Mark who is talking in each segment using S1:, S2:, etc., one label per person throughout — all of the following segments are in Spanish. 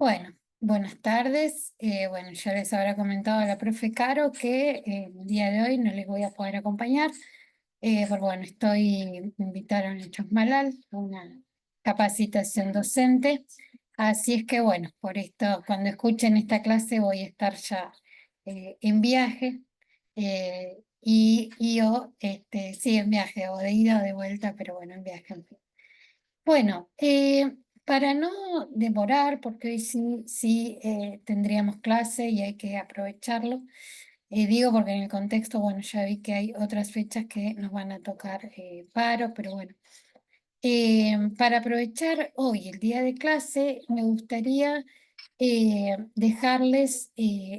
S1: Bueno, buenas tardes. Bueno, ya les habrá comentado la profe Caro que el día de hoy no les voy a poder acompañar, porque bueno, invitaron a Chosmalal a una capacitación docente. Así es que bueno, por esto, cuando escuchen esta clase voy a estar ya en viaje, sí, en viaje, o de ida o de vuelta, pero bueno, en viaje, en fin. Bueno, para no demorar, porque hoy sí tendríamos clase y hay que aprovecharlo, digo porque en el contexto, bueno, ya vi que hay otras fechas que nos van a tocar paro, pero bueno. Para aprovechar hoy el día de clase, me gustaría dejarles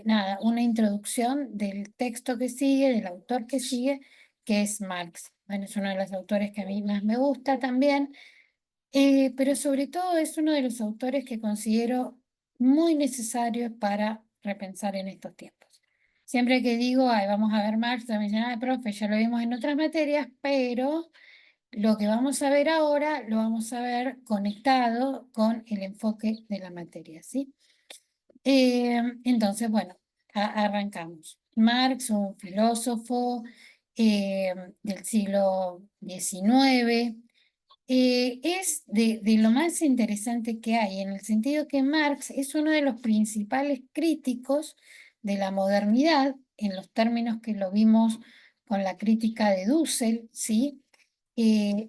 S1: nada, una introducción del texto que sigue, del autor que sigue, que es Marx. Bueno, es uno de los autores que a mí más me gusta también. Pero sobre todo es uno de los autores que considero muy necesarios para repensar en estos tiempos. Siempre que digo, ay, vamos a ver Marx, me dicen, ay, profe, ya lo vimos en otras materias, pero lo que vamos a ver ahora lo vamos a ver conectado con el enfoque de la materia, ¿sí? Entonces, bueno, arrancamos. Marx, un filósofo del siglo XIX, es de lo más interesante que hay, en el sentido que Marx es uno de los principales críticos de la modernidad, en los términos que lo vimos con la crítica de Dussel, ¿sí?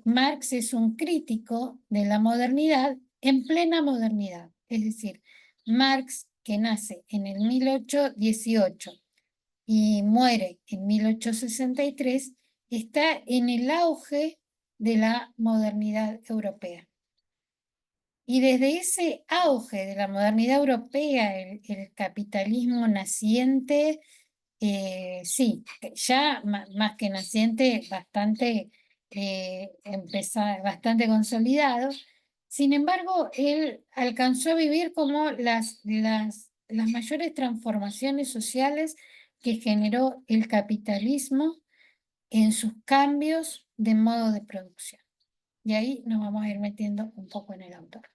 S1: Marx es un crítico de la modernidad en plena modernidad, es decir, Marx, que nace en el 1818 y muere en 1863, está en el auge de la modernidad europea. Y desde ese auge de la modernidad europea, el capitalismo naciente, sí, ya más que naciente, bastante consolidado. Sin embargo, él alcanzó a vivir como las mayores transformaciones sociales que generó el capitalismo en sus cambios de modo de producción. Y ahí nos vamos a ir metiendo un poco en el autor.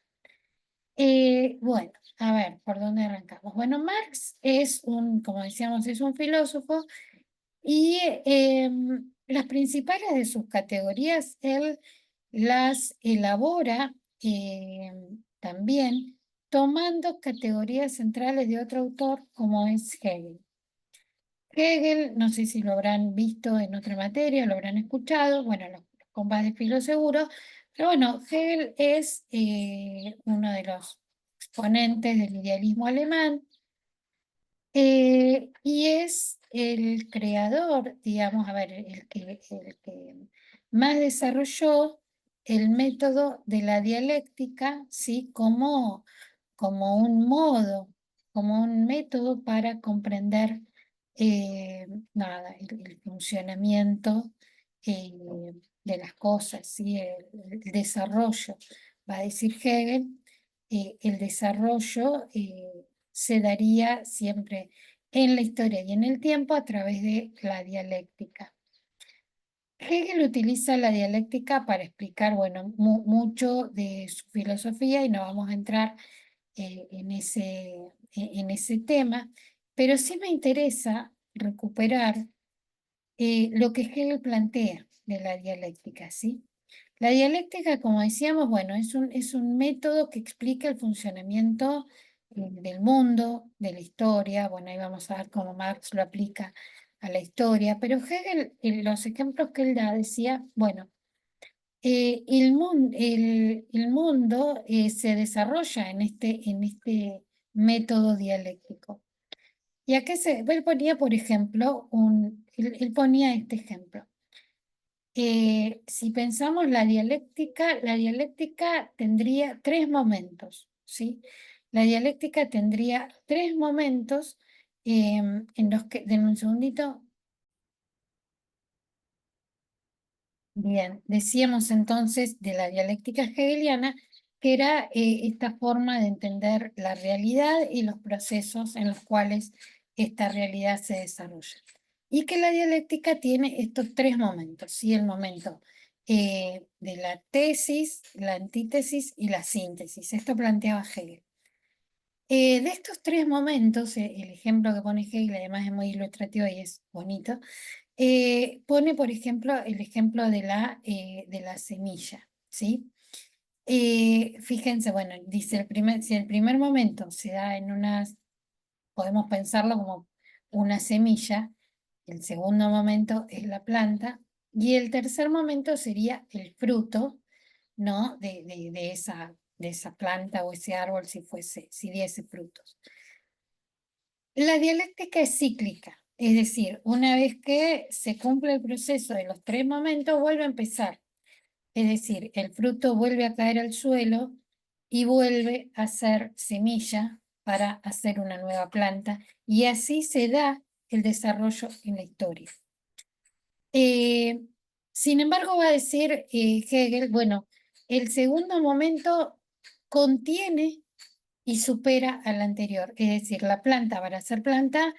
S1: Bueno, a ver, ¿por dónde arrancamos? Bueno, Marx es como decíamos, es un filósofo y las principales de sus categorías él las elabora también tomando categorías centrales de otro autor como es Hegel. Hegel, no sé si lo habrán visto en otra materia, lo habrán escuchado, bueno, los compas de filo seguro, pero bueno, Hegel es uno de los exponentes del idealismo alemán y es el creador, digamos, a ver, el que más desarrolló el método de la dialéctica, ¿sí? Como un modo, como un método para comprender nada, el funcionamiento eh, de las cosas, ¿sí? El desarrollo, va a decir Hegel, el desarrollo se daría siempre en la historia y en el tiempo a través de la dialéctica. Hegel utiliza la dialéctica para explicar, bueno, mucho de su filosofía y no vamos a entrar en ese tema, pero sí me interesa recuperar lo que Hegel plantea de la dialéctica, ¿sí? La dialéctica, como decíamos, bueno, es un método que explica el funcionamiento del mundo, de la historia. Bueno, ahí vamos a ver cómo Marx lo aplica a la historia, pero Hegel, en los ejemplos que él da, decía, bueno, el mundo se desarrolla en este método dialéctico. ¿Y a qué él ponía, por ejemplo, él ponía este ejemplo. Si pensamos la dialéctica tendría tres momentos, ¿sí? La dialéctica tendría tres momentos en los que, denme un segundito. Bien, decíamos entonces de la dialéctica hegeliana que era esta forma de entender la realidad y los procesos en los cuales esta realidad se desarrolla. Y que la dialéctica tiene estos tres momentos, ¿sí? El momento de la tesis, la antítesis y la síntesis. Esto planteaba Hegel. De estos tres momentos, el ejemplo que pone Hegel, además es muy ilustrativo y es bonito, pone, por ejemplo, el ejemplo de la semilla, ¿sí? Fíjense, bueno, dice si el primer momento se da en podemos pensarlo como una semilla, el segundo momento es la planta, y el tercer momento sería el fruto, ¿no? De esa planta o ese árbol si diese frutos. La dialéctica es cíclica, es decir, una vez que se cumple el proceso de los tres momentos, vuelve a empezar. Es decir, el fruto vuelve a caer al suelo y vuelve a ser semilla para hacer una nueva planta, y así se da el desarrollo en la historia. Eh, Sin embargo, va a decir Hegel, bueno, el segundo momento contiene y supera al anterior, es decir, la planta para ser planta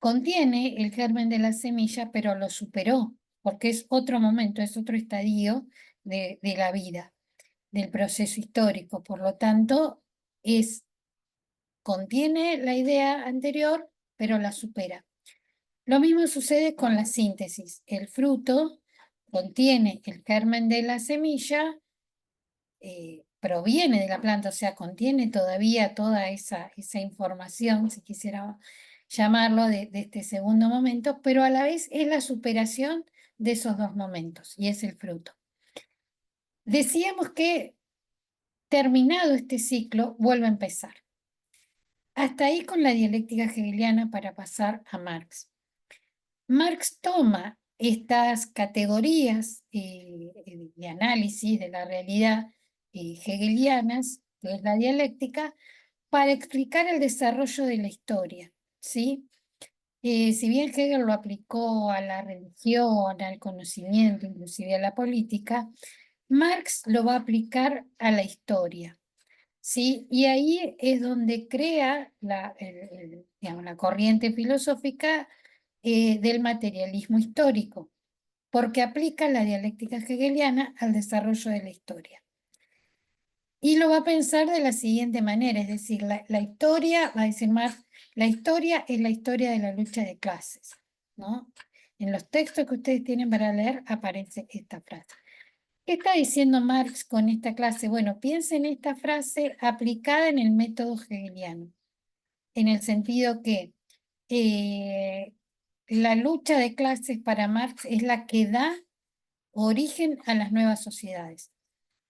S1: contiene el germen de la semilla, pero lo superó, porque es otro momento, es otro estadio de la vida, del proceso histórico. Por lo tanto, contiene la idea anterior, pero la supera. Lo mismo sucede con la síntesis. El fruto contiene el germen de la semilla, proviene de la planta, o sea, contiene todavía toda esa información, si quisiera llamarlo, de este segundo momento, pero a la vez es la superación de esos dos momentos, y es el fruto. Decíamos que terminado este ciclo, vuelve a empezar. Hasta ahí con la dialéctica hegeliana para pasar a Marx. Marx toma estas categorías de análisis de la realidad hegelianas, que es la dialéctica, para explicar el desarrollo de la historia, ¿sí? Si bien Hegel lo aplicó a la religión, al conocimiento, inclusive a la política, Marx lo va a aplicar a la historia, ¿sí? Y ahí es donde crea digamos, la corriente filosófica del materialismo histórico, porque aplica la dialéctica hegeliana al desarrollo de la historia. Y lo va a pensar de la siguiente manera, es decir, la historia, va a decir Marx, la historia es la historia de la lucha de clases, ¿no? En los textos que ustedes tienen para leer aparece esta frase. ¿Qué está diciendo Marx con esta clase? Bueno, piensen en esta frase aplicada en el método hegeliano, en el sentido que la lucha de clases para Marx es la que da origen a las nuevas sociedades.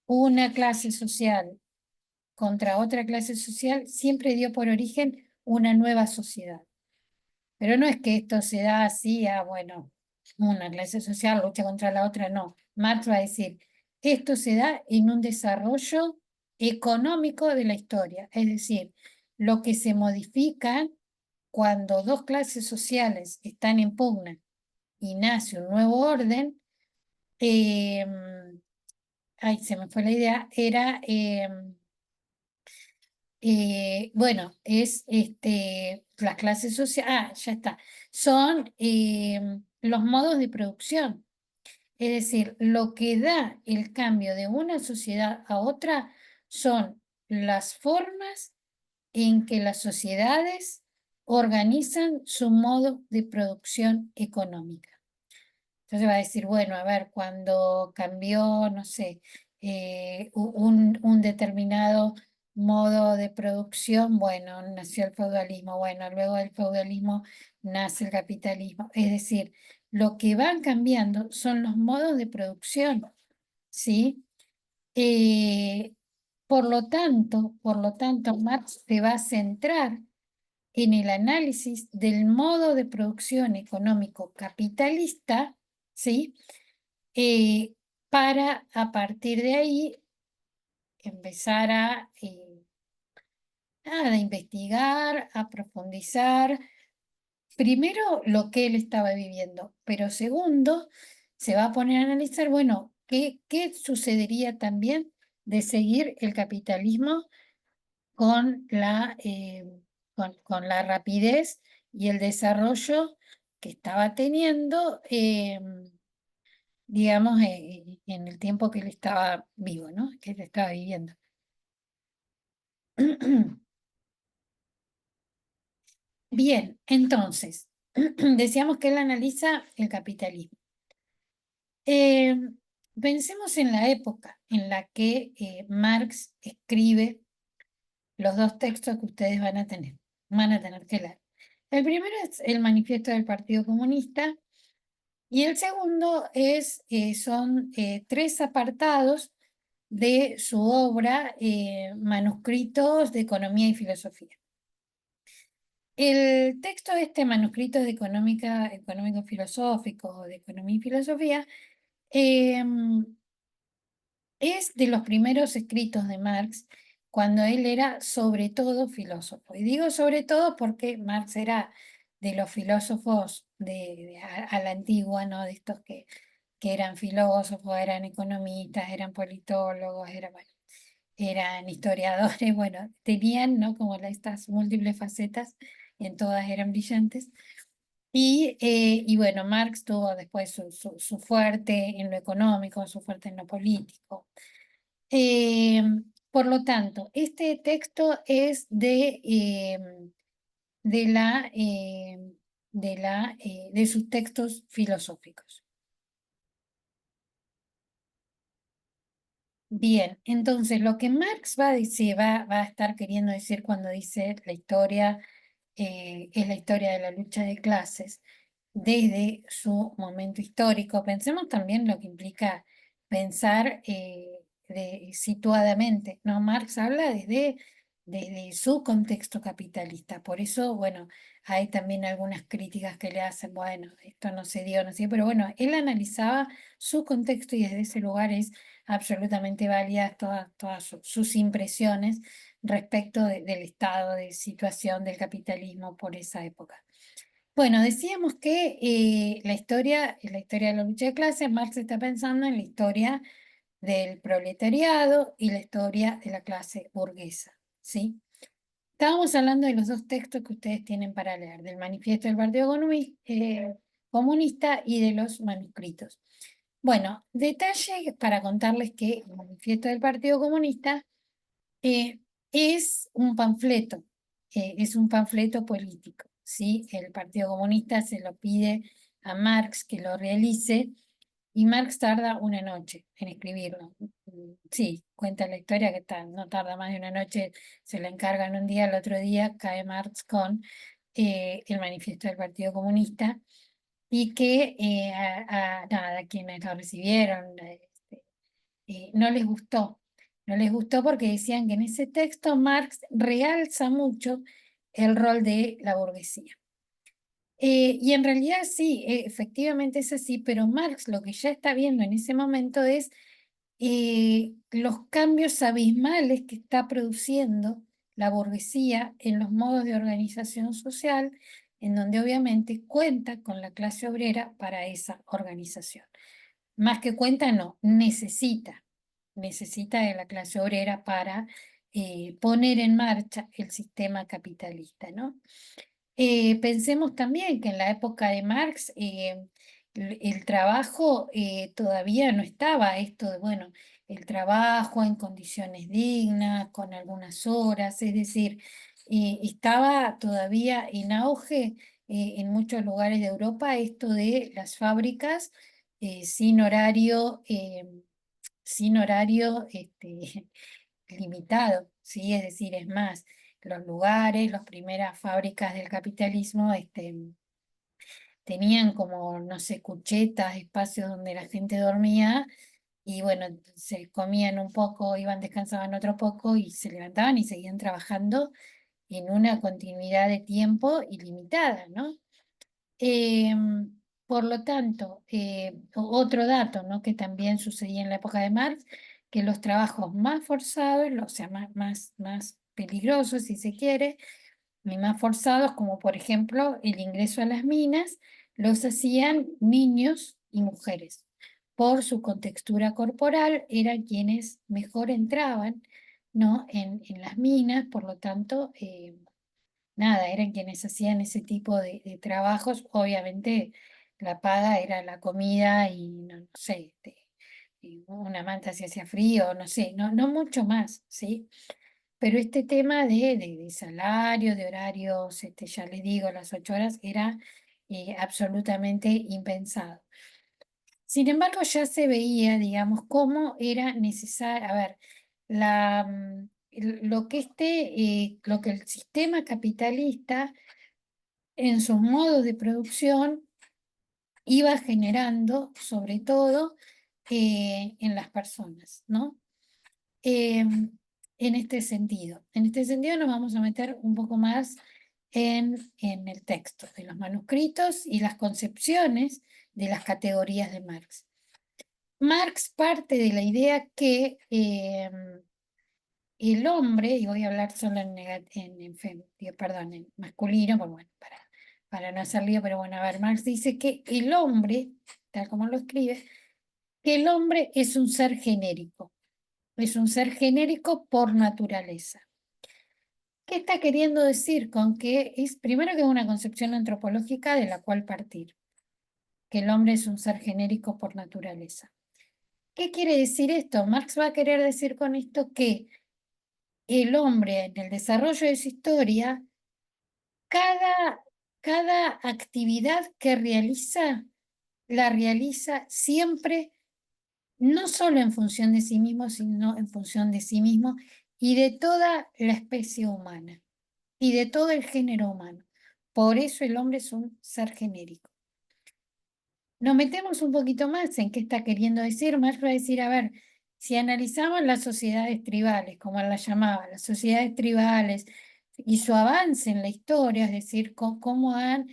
S1: Una clase social contra otra clase social siempre dio por origen una nueva sociedad. Pero no es que esto se da así bueno, una clase social lucha contra la otra, no. Marx va a decir, esto se da en un desarrollo económico de la historia, es decir, lo que se modifica cuando dos clases sociales están en pugna y nace un nuevo orden, ay, se me fue la idea, era, bueno, es las clases sociales, ya está, son los modos de producción. Es decir, lo que da el cambio de una sociedad a otra son las formas en que las sociedades organizan su modo de producción económica. Entonces va a decir, bueno, a ver, cuando cambió, no sé, un determinado modo de producción, bueno, nació el feudalismo, bueno, luego del feudalismo nace el capitalismo. Es decir, lo que van cambiando son los modos de producción, ¿sí? Eh, por lo tanto, Marx se va a centrar en el análisis del modo de producción económico capitalista, ¿sí? Para a partir de ahí empezar a investigar, a profundizar, primero lo que él estaba viviendo, pero segundo, se va a poner a analizar, bueno, ¿qué sucedería también de seguir el capitalismo con con la rapidez y el desarrollo que estaba teniendo, digamos, en el tiempo que él estaba vivo, ¿no? Que él estaba viviendo. Bien, entonces, decíamos que él analiza el capitalismo. Eh, Pensemos en la época en la que Marx escribe los dos textos que ustedes van a tener que leer. El primero es el manifiesto del Partido Comunista y el segundo son tres apartados de su obra, Manuscritos de Economía y Filosofía. El texto de este manuscrito de económico-filosófico o de economía y filosofía es de los primeros escritos de Marx cuando él era sobre todo filósofo. Y digo sobre todo porque Marx era de los filósofos a la antigua, ¿no? De estos que eran filósofos, eran economistas, eran politólogos, eran historiadores, bueno, tenían, ¿no? Como estas múltiples facetas, y en todas eran brillantes. Y bueno, Marx tuvo después su fuerte en lo económico, su fuerte en lo político. Por lo tanto, este texto es de, la, de sus textos filosóficos. Bien, entonces lo que Marx va a decir, va a estar queriendo decir cuando dice la historia es la historia de la lucha de clases desde su momento histórico. Pensemos también lo que implica pensar situadamente, ¿no? Marx habla desde su contexto capitalista. Por eso, bueno, hay también algunas críticas que le hacen, bueno, esto no se dio, no sé, pero bueno, él analizaba su contexto y desde ese lugar es absolutamente válidas todas sus impresiones respecto del estado de situación del capitalismo por esa época. Bueno, decíamos que la historia de la lucha de clases, Marx está pensando en la historia del proletariado y la historia de la clase burguesa, ¿sí? Estábamos hablando de los dos textos que ustedes tienen para leer, del manifiesto del Partido Comunista y de los manuscritos. Bueno, detalle para contarles que el manifiesto del Partido Comunista eh, es un panfleto político, ¿sí? El Partido Comunista se lo pide a Marx que lo realice y Marx tarda una noche en escribirlo. Sí, cuenta la historia que no tarda más de una noche, se lo encargan un día, al otro día cae Marx con el manifiesto del Partido Comunista y que nada, quienes lo recibieron no les gustó. No les gustó porque decían que en ese texto Marx realza mucho el rol de la burguesía. Y en realidad sí, efectivamente es así, pero Marx lo que ya está viendo en ese momento es los cambios abismales que está produciendo la burguesía en los modos de organización social, en donde obviamente cuenta con la clase obrera para esa organización. Más que cuenta, no, necesita de la clase obrera para poner en marcha el sistema capitalista, ¿no? Pensemos también que en la época de Marx el trabajo todavía no estaba esto de, bueno, el trabajo en condiciones dignas, con algunas horas, es decir, estaba todavía en auge en muchos lugares de Europa esto de las fábricas eh, sin horario, eh, sin horario limitado, ¿sí? Es decir, es más, los lugares, las primeras fábricas del capitalismo tenían como, no sé, cuchetas, espacios donde la gente dormía y bueno, se comían un poco, iban, descansaban otro poco y se levantaban y seguían trabajando en una continuidad de tiempo ilimitada, ¿no? Por lo tanto, otro dato, ¿no? Que también sucedía en la época de Marx, que los trabajos más forzados, o sea, más peligrosos, si se quiere, y más forzados, como por ejemplo el ingreso a las minas, los hacían niños y mujeres. Por su contextura corporal, eran quienes mejor entraban, ¿no? en las minas, por lo tanto, nada, eran quienes hacían ese tipo de trabajos. Obviamente la paga era la comida y no sé, y una manta si hacía frío, no sé, no mucho más, ¿sí? pero este tema de salario, de horarios, ya les digo, las 8 horas, era absolutamente impensado. Sin embargo, ya se veía, digamos, cómo era necesario, a ver, lo que el sistema capitalista en sus modos de producción iba generando, sobre todo en las personas, ¿no? En este sentido. En este sentido nos vamos a meter un poco más en el texto de los manuscritos y las concepciones de las categorías de Marx. Marx parte de la idea que el hombre, y voy a hablar solo perdón, en masculino, pues bueno, para no hacer lío, pero bueno, a ver, Marx dice que el hombre, tal como lo escribe, que el hombre es un ser genérico. Es un ser genérico por naturaleza. ¿Qué está queriendo decir con que es, primero, que es una concepción antropológica de la cual partir? Que el hombre es un ser genérico por naturaleza. ¿Qué quiere decir esto? Marx va a querer decir con esto que el hombre, en el desarrollo de su historia, cada actividad que realiza, la realiza siempre, no solo en función de sí mismo, sino en función de sí mismo y de toda la especie humana y de todo el género humano. Por eso el hombre es un ser genérico. Nos metemos un poquito más en qué está queriendo decir. Marx va a decir, a ver, si analizamos las sociedades tribales, como él las llamaba, las sociedades tribales y su avance en la historia, es decir, cómo ha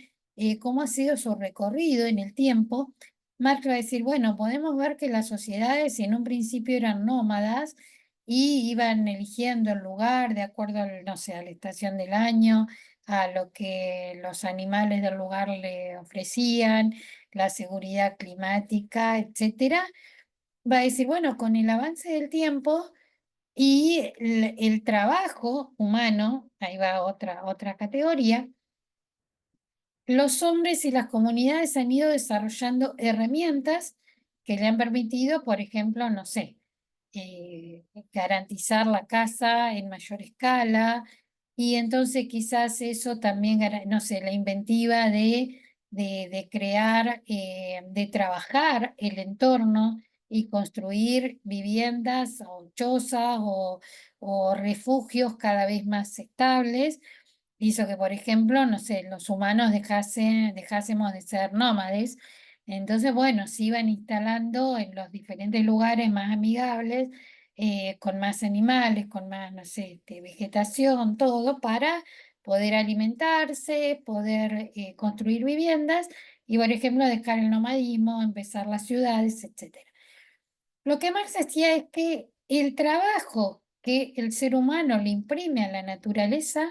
S1: sido su recorrido en el tiempo, Marx va a decir, bueno, podemos ver que las sociedades en un principio eran nómadas y iban eligiendo el lugar de acuerdo al, no sé, a la estación del año, a lo que los animales del lugar le ofrecían, la seguridad climática, etcétera, va a decir, bueno, con el avance del tiempo y el trabajo humano, ahí va otra categoría, los hombres y las comunidades han ido desarrollando herramientas que le han permitido, por ejemplo, no sé, garantizar la casa en mayor escala, y entonces quizás eso también, no sé, la inventiva de crear, de trabajar el entorno y construir viviendas o chozas o refugios cada vez más estables, hizo que, por ejemplo, no sé, los humanos dejásemos de ser nómades. Entonces, bueno, se iban instalando en los diferentes lugares más amigables, con más animales, con más, no sé, vegetación, todo, para poder alimentarse, poder construir viviendas y, por ejemplo, dejar el nomadismo, empezar las ciudades, etc. Lo que Marx decía es que el trabajo que el ser humano le imprime a la naturaleza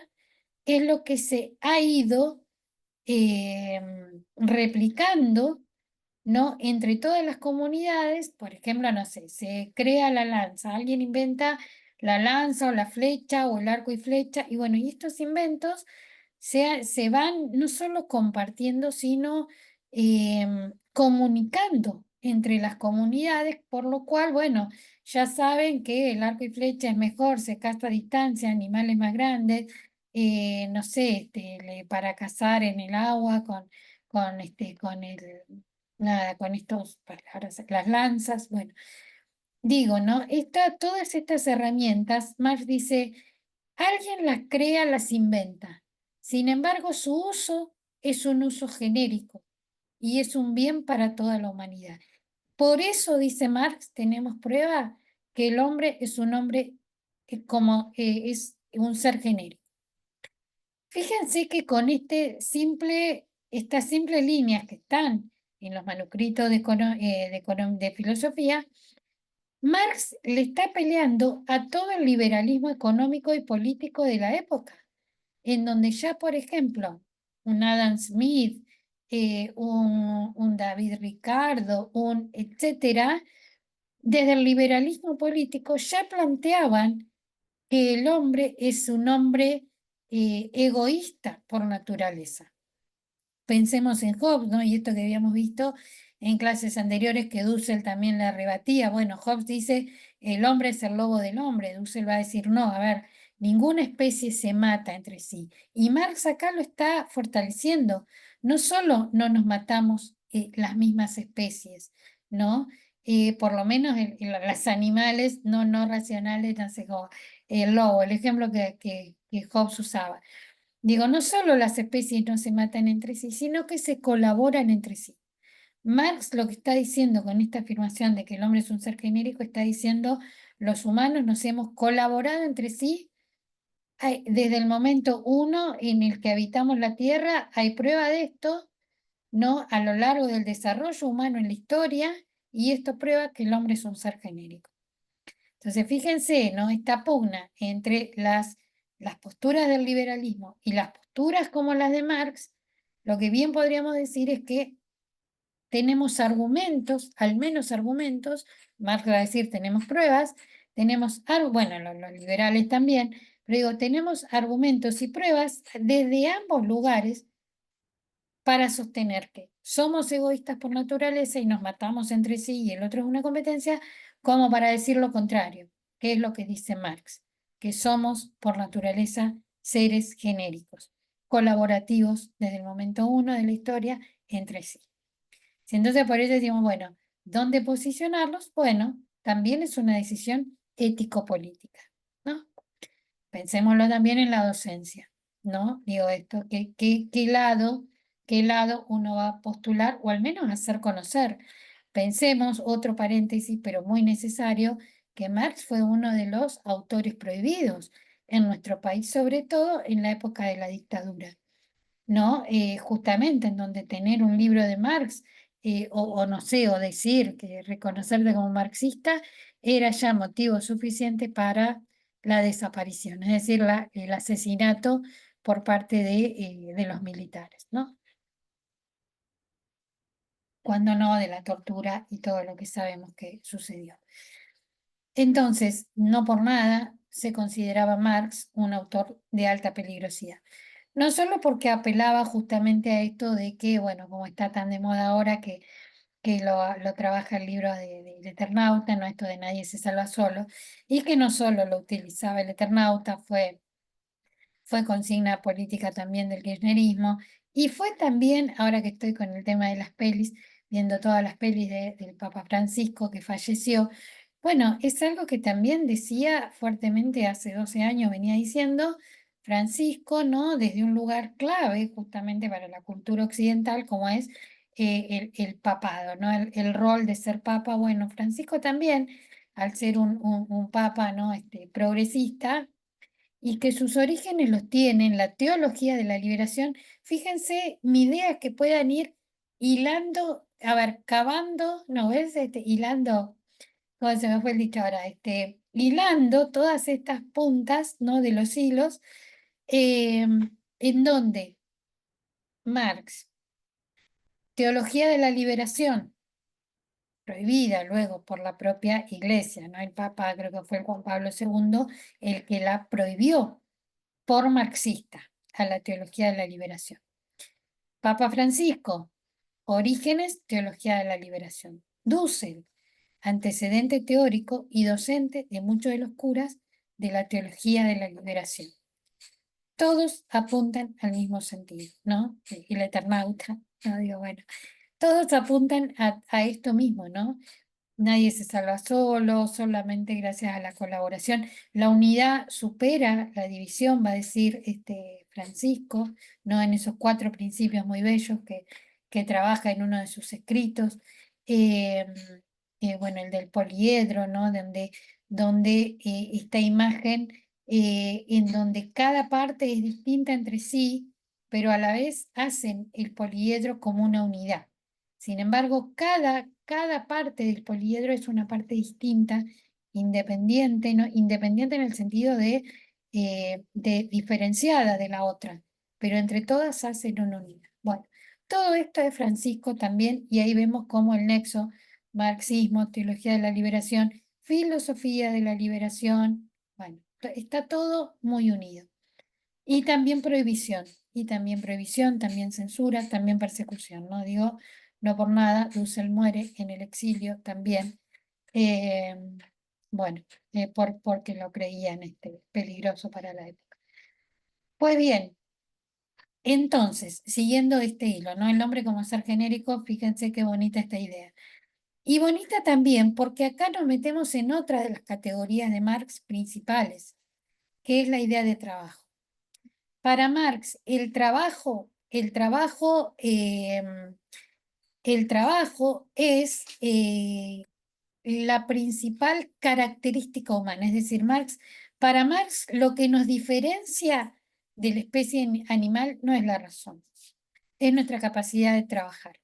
S1: es lo que se ha ido replicando, ¿no? Entre todas las comunidades. Por ejemplo, no sé, se crea la lanza, alguien inventa la lanza o la flecha o el arco y flecha, y bueno, y estos inventos se van no solo compartiendo, sino comunicando entre las comunidades, por lo cual, bueno, ya saben que el arco y flecha es mejor, se caza a distancia, animales más grandes, no sé, para cazar en el agua con estos palabras, las lanzas, bueno, digo, ¿no? Todas estas herramientas, Marx dice, alguien las crea, las inventa. Sin embargo, su uso es un uso genérico y es un bien para toda la humanidad. Por eso, dice Marx, tenemos prueba que el hombre es un hombre es un ser genérico. Fíjense que con estas simples líneas que están en los manuscritos de filosofía, Marx le está peleando a todo el liberalismo económico y político de la época, en donde ya, por ejemplo, un Adam Smith, un David Ricardo, etcétera, desde el liberalismo político ya planteaban que el hombre es un hombre egoísta por naturaleza. Pensemos en Hobbes, ¿no? Y esto que habíamos visto en clases anteriores que Dussel también le rebatía. Bueno, Hobbes dice el hombre es el lobo del hombre. Dussel va a decir, no, a ver, ninguna especie se mata entre sí. Y Marx acá lo está fortaleciendo. No solo no nos matamos las mismas especies, ¿no? Por lo menos las animales no racionales, no sé, como el lobo, el ejemplo que Hobbes usaba. Digo, no solo las especies no se matan entre sí, sino que se colaboran entre sí. Marx lo que está diciendo con esta afirmación de que el hombre es un ser genérico, está diciendo los humanos nos hemos colaborado entre sí desde el momento uno en el que habitamos la Tierra. Hay prueba de esto, ¿no? A lo largo del desarrollo humano en la historia, y esto prueba que el hombre es un ser genérico. Entonces, fíjense, ¿no? Esta pugna entre las posturas del liberalismo y las posturas como las de Marx, lo que bien podríamos decir es que tenemos argumentos, al menos argumentos, Marx va a decir tenemos pruebas, tenemos, bueno, los liberales también, pero digo, tenemos argumentos y pruebas desde ambos lugares para sostener que somos egoístas por naturaleza y nos matamos entre sí y el otro es una competencia, como para decir lo contrario, que es lo que dice Marx, que somos por naturaleza seres genéricos, colaborativos desde el momento uno de la historia entre sí. Entonces por eso decimos, bueno, ¿dónde posicionarlos? Bueno, también es una decisión ético-política, ¿no? Pensémoslo también en la docencia, ¿no? Digo esto, qué lado uno va a postular o al menos hacer conocer? Pensemos, otro paréntesis, pero muy necesario, que Marx fue uno de los autores prohibidos en nuestro país, sobre todo en la época de la dictadura, ¿no? Justamente en donde tener un libro de Marx, o no sé, o decir que reconocerle como marxista era ya motivo suficiente para la desaparición, es decir, el asesinato por parte de los militares, ¿no? Cuando no de la tortura y todo lo que sabemos que sucedió. Entonces, no por nada se consideraba Marx un autor de alta peligrosidad. No solo porque apelaba justamente a esto de que, bueno, como está tan de moda ahora que lo trabaja el libro del Eternauta, no esto de Nadie se salva solo, y que no solo lo utilizaba el Eternauta, fue consigna política también del kirchnerismo, y fue también, ahora que estoy con el tema de las pelis, viendo todas las pelis del Papa Francisco que falleció, bueno, es algo que también decía fuertemente hace 12 años, venía diciendo Francisco, ¿no? Desde un lugar clave justamente para la cultura occidental, como es el papado, ¿no? El rol de ser papa. Bueno, Francisco también, al ser un papa, ¿no? Progresista, y que sus orígenes los tiene en la teología de la liberación. Fíjense, mi idea es que puedan ir hilando, a ver, cavando, ¿no ves? Hilando, ¿cómo se me fue el dicho ahora? Hilando todas estas puntas, ¿no? De los hilos, en donde Marx, teología de la liberación, prohibida luego por la propia Iglesia, ¿no? El Papa, creo que fue el Juan Pablo II, el que la prohibió por marxista a la teología de la liberación. Papa Francisco, orígenes, teología de la liberación. Dussel, antecedente teórico y docente de muchos de los curas de la teología de la liberación. Todos apuntan al mismo sentido, ¿no? Y el Eternauta, no digo, bueno, todos apuntan a esto mismo, ¿no? Nadie se salva solo, solamente gracias a la colaboración. La unidad supera la división, va a decir Francisco, ¿no? En esos 4 principios muy bellos que trabaja en uno de sus escritos. Eh, bueno, el del poliedro, ¿no? Donde esta imagen, en donde cada parte es distinta entre sí, pero a la vez hacen el poliedro como una unidad. Sin embargo, cada parte del poliedro es una parte distinta, independiente, ¿no? Independiente en el sentido de diferenciada de la otra, pero entre todas hacen una unidad. Bueno, todo esto es Francisco también, y ahí vemos cómo el nexo, marxismo, teología de la liberación, filosofía de la liberación, bueno, está todo muy unido. Y también prohibición, también censura, también persecución, ¿no? Digo, no por nada, Dussel muere en el exilio también. Eh, Bueno, porque lo creían peligroso para la época. Pues bien, entonces, siguiendo este hilo, ¿no? El hombre como ser genérico, fíjense qué bonita esta idea. Y bonita también porque acá nos metemos en otra de las categorías de Marx principales, que es la idea de trabajo. Para Marx, el trabajo es la principal característica humana. Es decir, para Marx, lo que nos diferencia de la especie animal no es la razón, es nuestra capacidad de trabajar.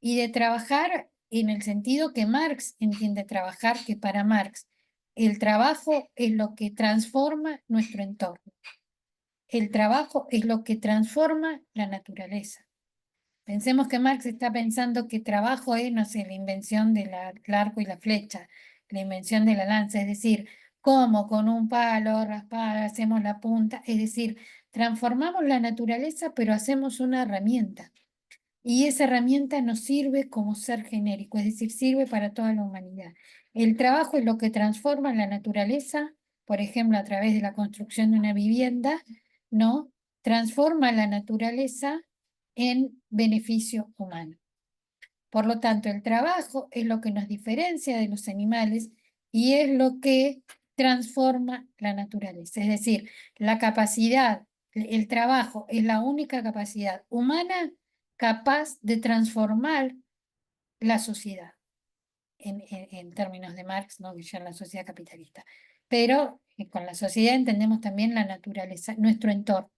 S1: Y de trabajar en el sentido que Marx entiende trabajar, que para Marx el trabajo es lo que transforma nuestro entorno. El trabajo es lo que transforma la naturaleza. Pensemos que Marx está pensando que trabajo es, no sé, la invención del arco y la flecha, la invención de la lanza, es decir, cómo con un palo raspar hacemos la punta, es decir, transformamos la naturaleza pero hacemos una herramienta. Y esa herramienta nos sirve como ser genérico, es decir, sirve para toda la humanidad. El trabajo es lo que transforma la naturaleza, por ejemplo, a través de la construcción de una vivienda, ¿no? Transforma la naturaleza en beneficio humano. Por lo tanto, el trabajo es lo que nos diferencia de los animales y es lo que transforma la naturaleza. Es decir, la capacidad, el trabajo es la única capacidad humana capaz de transformar la sociedad, en términos de Marx, ¿no? Que ya en la sociedad capitalista. Pero con la sociedad entendemos también la naturaleza, nuestro entorno.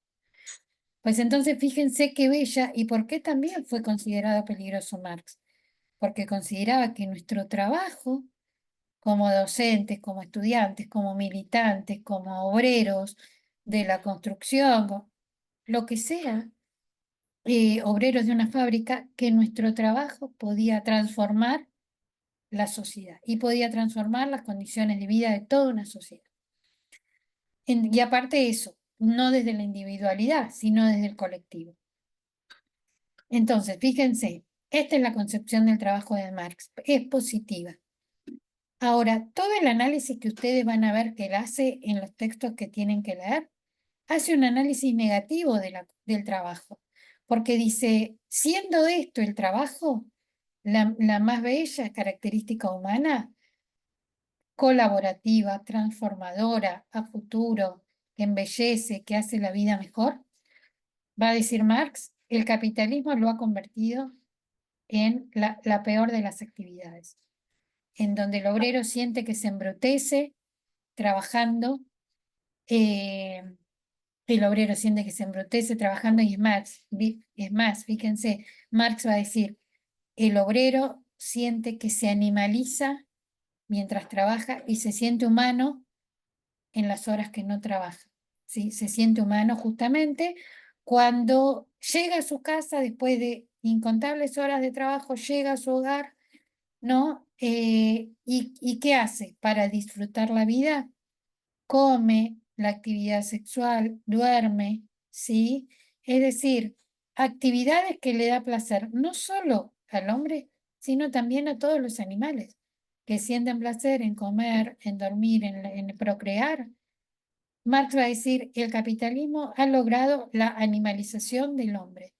S1: Pues entonces fíjense qué bella y por qué también fue considerado peligroso Marx, porque consideraba que nuestro trabajo como docentes, como estudiantes, como militantes, como obreros de la construcción, lo que sea, obreros de una fábrica, que nuestro trabajo podía transformar la sociedad y podía transformar las condiciones de vida de toda una sociedad. Y aparte de eso, no desde la individualidad, sino desde el colectivo. Entonces, fíjense, esta es la concepción del trabajo de Marx, es positiva. Ahora, todo el análisis que ustedes van a ver que él hace en los textos que tienen que leer, hace un análisis negativo del trabajo, porque dice, siendo esto el trabajo, la más bella característica humana, colaborativa, transformadora, a futuro, que embellece, que hace la vida mejor, va a decir Marx, el capitalismo lo ha convertido en la peor de las actividades, en donde el obrero siente que se embrutece trabajando, el obrero siente que se embrutece trabajando y es más, fíjense, Marx va a decir, el obrero siente que se animaliza mientras trabaja y se siente humano en las horas que no trabaja, ¿sí? Se siente humano justamente cuando llega a su casa después de incontables horas de trabajo, llega a su hogar, ¿no? ¿Y qué hace para disfrutar la vida? Come, la actividad sexual, duerme, ¿sí? Es decir, actividades que le da placer no solo al hombre, sino también a todos los animales, que sienten placer en comer, en dormir, en procrear. Marx va a decir, el capitalismo ha logrado la animalización del hombre,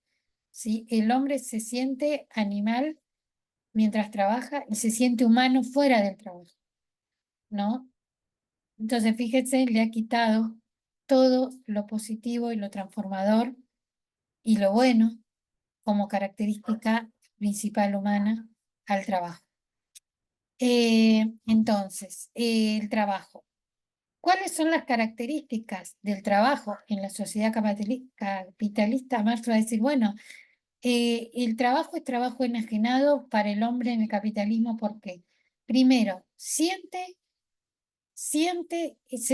S1: ¿sí? El hombre se siente animal mientras trabaja y se siente humano fuera del trabajo, ¿no? Entonces, fíjense, le ha quitado todo lo positivo y lo transformador y lo bueno como característica principal humana al trabajo. Entonces, el trabajo. ¿Cuáles son las características del trabajo en la sociedad capitalista? Marx va a decir, bueno, el trabajo es trabajo enajenado para el hombre en el capitalismo porque, primero, se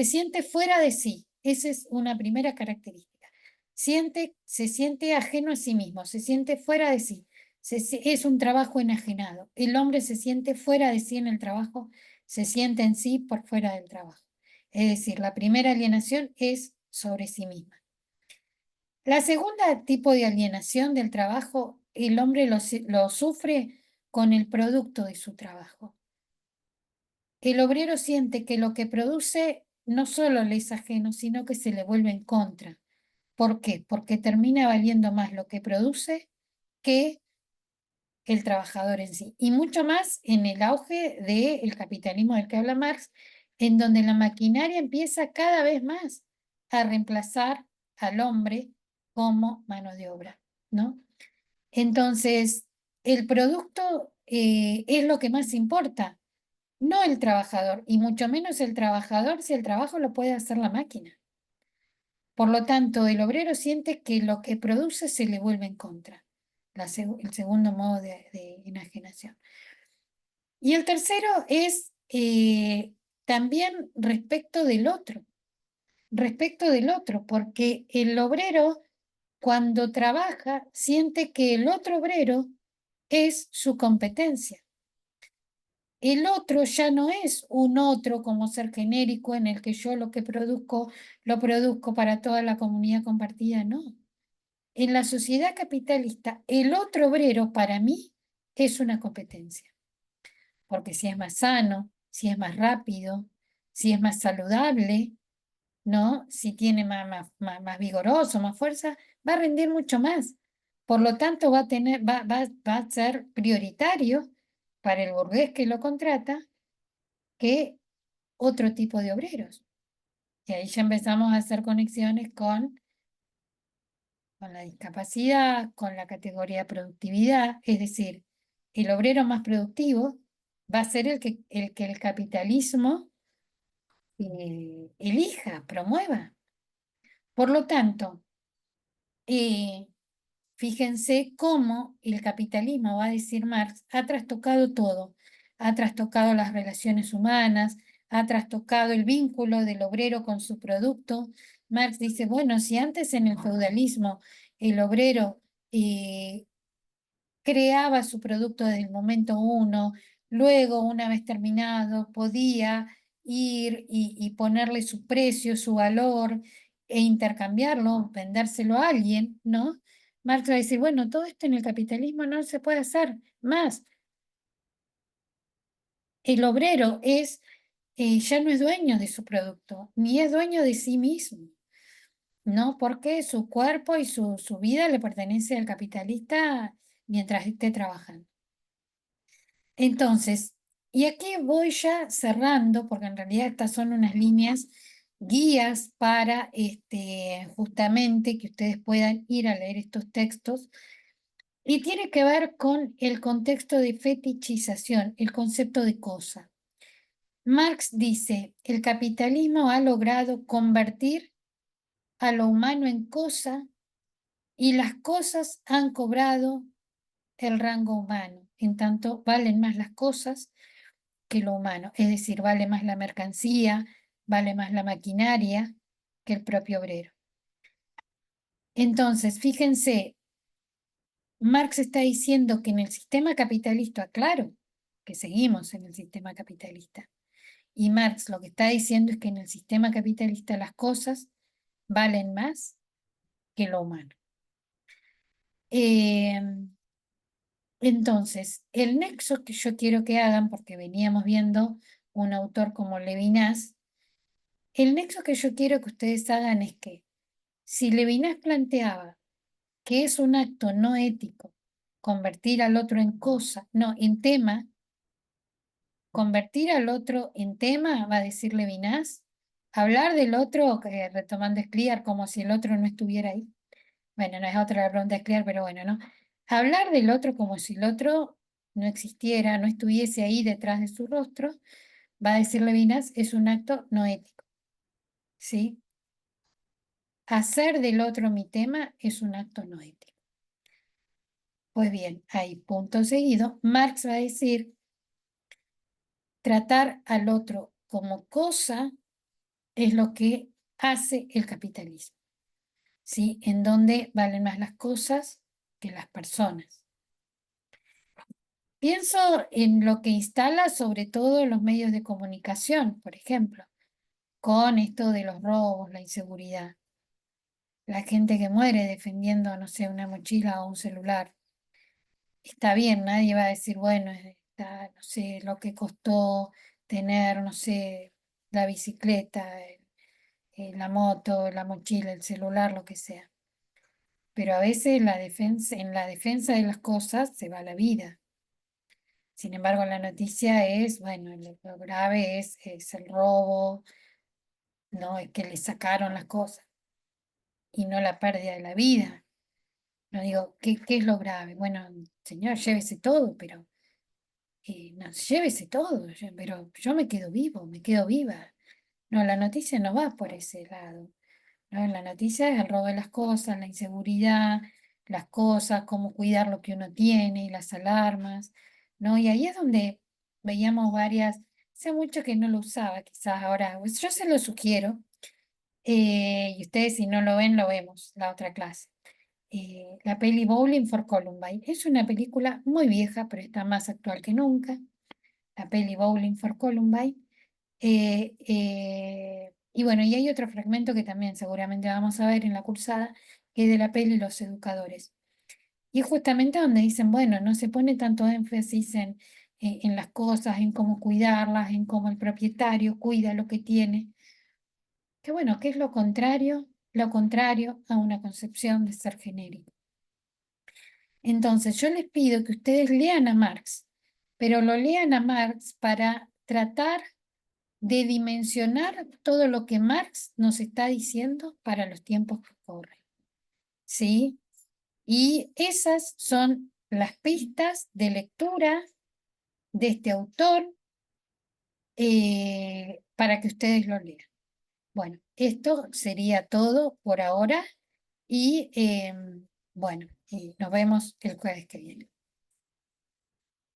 S1: siente fuera de sí. Esa es una primera característica. Se siente ajeno a sí mismo, se siente fuera de sí. Es un trabajo enajenado. El hombre se siente fuera de sí en el trabajo, se siente en sí por fuera del trabajo. Es decir, la primera alienación es sobre sí misma. La segunda tipo de alienación del trabajo, el hombre lo sufre con el producto de su trabajo. el obrero siente que lo que produce no solo le es ajeno, sino que se le vuelve en contra. ¿Por qué? Porque termina valiendo más lo que produce que el trabajador en sí. Y mucho más en el auge del capitalismo del que habla Marx, en donde la maquinaria empieza cada vez más a reemplazar al hombre como mano de obra, ¿no? Entonces, el producto es lo que más importa, no el trabajador, y mucho menos el trabajador si el trabajo lo puede hacer la máquina. Por lo tanto, el obrero siente que lo que produce se le vuelve en contra, el segundo modo de enajenación. Y el tercero es también respecto del otro, porque el obrero cuando trabaja siente que el otro obrero es su competencia. El otro ya no es un otro como ser genérico en el que yo lo que produzco lo produzco para toda la comunidad compartida, no. En la sociedad capitalista, el otro obrero para mí es una competencia, porque si es más sano, si es más rápido, si es más saludable, ¿no? Si tiene más vigoroso, más fuerza, va a rendir mucho más. Por lo tanto, va a ser prioritario para el burgués que lo contrata que otro tipo de obreros. Y ahí ya empezamos a hacer conexiones con la discapacidad, con la categoría de productividad, es decir, el obrero más productivo va a ser el capitalismo elija, promueva. Por lo tanto, eh, fíjense cómo el capitalismo, va a decir Marx, ha trastocado todo. Ha trastocado las relaciones humanas, ha trastocado el vínculo del obrero con su producto. Marx dice, bueno, si antes en el feudalismo el obrero creaba su producto desde el momento uno, luego, una vez terminado, podía ir y ponerle su precio, su valor, e intercambiarlo, vendérselo a alguien, ¿no? Marx va a decir, bueno, todo esto en el capitalismo no se puede hacer más. El obrero ya no es dueño de su producto, ni es dueño de sí mismo, ¿no? Porque su cuerpo y su vida le pertenece al capitalista mientras esté trabajando. Entonces, y aquí voy ya cerrando, porque en realidad estas son unas líneas guías para justamente que ustedes puedan ir a leer estos textos. Y tiene que ver con el contexto de fetichización, el concepto de cosa. Marx dice, el capitalismo ha logrado convertir a lo humano en cosa y las cosas han cobrado el rango humano. En tanto, valen más las cosas que lo humano. Es decir, vale más la mercancía, vale más la maquinaria que el propio obrero. Entonces, fíjense, Marx está diciendo que en el sistema capitalista, claro, que seguimos en el sistema capitalista. Y Marx lo que está diciendo es que en el sistema capitalista las cosas valen más que lo humano. Entonces, el nexo que yo quiero que hagan, porque veníamos viendo un autor como Levinas, el nexo que yo quiero que ustedes hagan es que si Levinas planteaba que es un acto no ético convertir al otro en cosa, no, en tema, convertir al otro en tema, va a decir Levinas, hablar del otro, retomando Scliar, como si el otro no estuviera ahí. Bueno, no es otra la pregunta de Scliar, pero bueno, ¿no? Hablar del otro como si el otro no existiera, no estuviese ahí detrás de su rostro, va a decir Levinas, es un acto no ético, ¿sí? Hacer del otro mi tema es un acto no ético. Pues bien, ahí punto seguido, Marx va a decir, tratar al otro como cosa es lo que hace el capitalismo, ¿sí? En donde valen más las cosas que las personas. Pienso en lo que instala sobre todo los medios de comunicación, por ejemplo, con esto de los robos, la inseguridad. La gente que muere defendiendo, no sé, una mochila o un celular. Está bien, nadie va a decir, bueno, no sé, lo que costó, tener, no sé, la bicicleta, la moto, la mochila, el celular, lo que sea. Pero a veces en la defensa de las cosas se va la vida. Sin embargo, la noticia es, bueno, lo grave es el robo, ¿no? Es que le sacaron las cosas y no la pérdida de la vida. No digo, ¿qué es lo grave? Bueno, señor, llévese todo, pero no, llévese todo, pero yo me quedo vivo, me quedo viva. No, la noticia no va por ese lado, ¿no? La noticia es el robo de las cosas, la inseguridad, las cosas, cómo cuidar lo que uno tiene, las alarmas, ¿no? Y ahí es donde veíamos varias, hace mucho que no lo usaba, quizás ahora, pues yo se lo sugiero, y ustedes si no lo ven, lo vemos, la otra clase. La peli Bowling for Columbine. Es una película muy vieja, pero está más actual que nunca. La peli Bowling for Columbine. Y bueno, y hay otro fragmento que también seguramente vamos a ver en la cursada, que es de la peli Los Educadores. Y es justamente donde dicen, bueno, no se pone tanto énfasis en las cosas, en cómo cuidarlas, en cómo el propietario cuida lo que tiene. Que bueno, que es lo contrario a una concepción de ser genérico. Entonces, yo les pido que ustedes lean a Marx, pero lo lean a Marx para tratar de dimensionar todo lo que Marx nos está diciendo para los tiempos que corren. ¿Sí? Y esas son las pistas de lectura de este autor para que ustedes lo lean. Bueno, esto sería todo por ahora y bueno, nos vemos el jueves que viene.